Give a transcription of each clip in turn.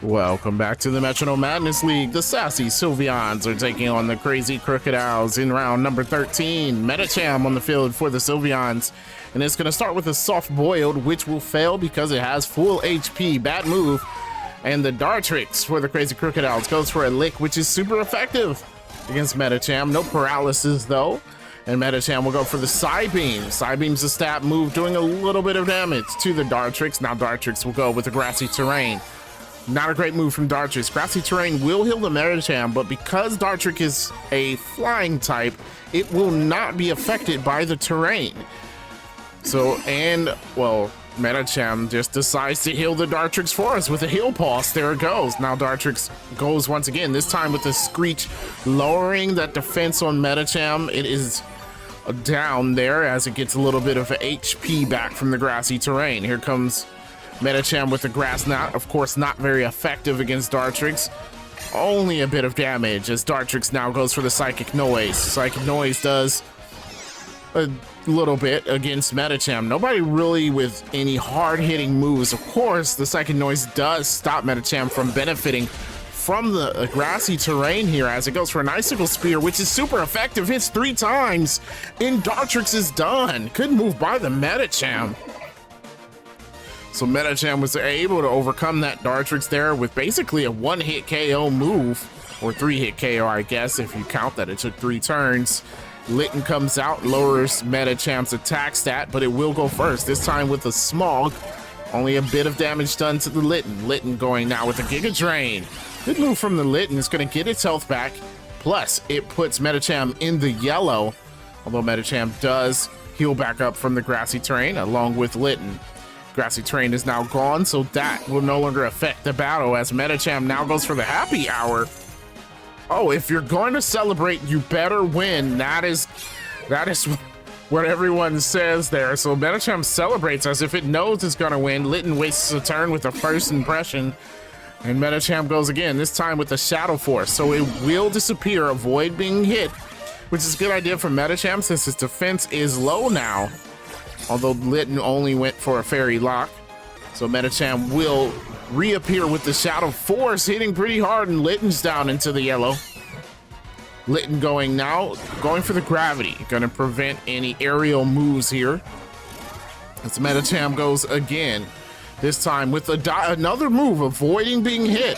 Welcome back to the Metronome Madness League. The sassy Sylveons are taking on the crazy Crocodiles in round number 13. Metacham on the field for the Sylveons. And it's going to start with a soft boiled, which will fail because it has full HP. Bad move. And the Dartrix for the crazy Crocodiles goes for a lick, which is super effective against Metacham. No paralysis though. And Metacham will go for the Psybeam. Psybeam's a stab move, doing a little bit of damage to the Dartrix. Now Dartrix will go with the Grassy Terrain. Not a great move from Dartrix. Grassy Terrain will heal the Metacham, but because Dartrix is a flying type, it will not be affected by the terrain. So, well, Metacham just decides to heal the Dartrix for us with a heal pulse. There it goes. Now Dartrix goes once again, this time with the Screech, lowering that defense on Metacham. It is down there as it gets a little bit of HP back from the Grassy Terrain. Here comes Metacham with the Grass Knot, of course not very effective against Dartrix. Only a bit of damage as Dartrix now goes for the Psychic Noise. Psychic Noise does a little bit against Metacham. Nobody really with any hard-hitting moves. Of course, the Psychic Noise does stop Metacham from benefiting from the Grassy Terrain here as it goes for an Icicle Spear, which is super effective. Hits 3 times, and Dartrix is done. Couldn't move by the Metacham. So Metacham was able to overcome that Dartrix there with basically a 1-hit KO move, or 3-hit KO, I guess, if you count that it took 3 turns. Litten comes out, lowers Metacham's attack stat, but it will go first, this time with a Smog. Only a bit of damage done to the Litten. Litten going now with a Giga Drain. Good move from the Litten. It's going to get its health back, plus it puts Metacham in the yellow, although Metacham does heal back up from the Grassy Terrain along with Litten. Grassy Terrain is now gone, so that will no longer affect the battle as Metacham now goes for the Happy Hour. Oh, if you're going to celebrate, you better win. That is what everyone says there. So Metacham celebrates as if it knows it's going to win. Litten wastes a turn with the first impression, and Metacham goes again, this time with the Shadow Force. So it will disappear, avoid being hit, which is a good idea for Metacham since his defense is low now. Although Litten only went for a Fairy Lock. So Metacham will reappear with the Shadow Force, hitting pretty hard, and Litten's down into the yellow. Litten going for the Gravity. Gonna prevent any aerial moves here. As Metacham goes again. This time with another move, avoiding being hit.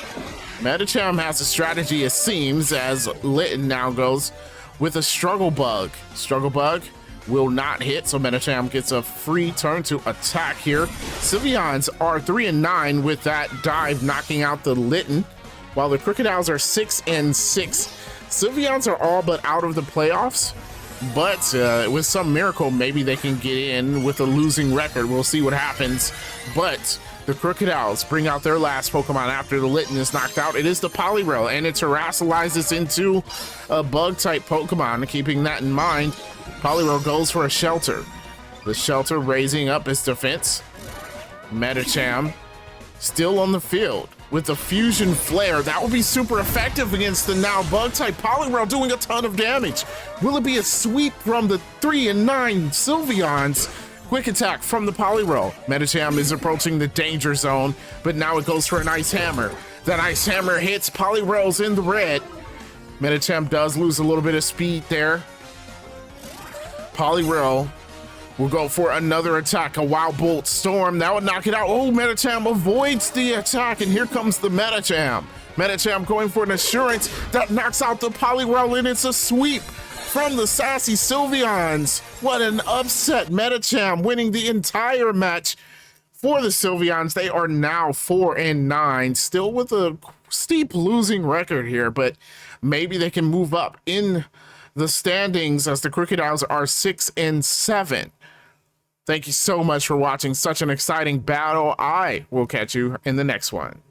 Metacham has a strategy, it seems, as Litten now goes with a Struggle Bug. Struggle Bug will not hit, so Metacham gets a free turn to attack here. Sylveons are 3-9 with that dive, knocking out the Litten, while the Crocodiles are 6-6. Sylveons are all but out of the playoffs, but with some miracle, maybe they can get in with a losing record. We'll see what happens, but the Crocodiles bring out their last Pokemon after the Litten is knocked out. It is the Poliwrath, and it terrestrializes into a Bug-type Pokemon. Keeping that in mind, Poliwrath goes for a Shelter. The Shelter raising up its defense. Metacham still on the field with the Fusion Flare. That will be super effective against the now Bug-type Poliwrath, doing a ton of damage. Will it be a sweep from the 3-9 Sylveons? Quick attack from the Poliwrath. Metacham is approaching the danger zone, but now it goes for an Ice Hammer. That Ice Hammer hits. Poliwrath's in the red. Metacham does lose a little bit of speed there. Poliwrath will go for another attack, a Wild Bolt Storm. That would knock it out. Oh, Metacham avoids the attack, and here comes the Metacham. Metacham going for an Assurance that knocks out the Poliwrath, and it's a sweep from the sassy Sylveons. What an upset. Metacham winning the entire match for the Sylveons. They are now 4-9, still with a steep losing record here, but maybe they can move up in the standings as the Crocodiles are 6-7. Thank you so much for watching such an exciting battle. I will catch you in the next one.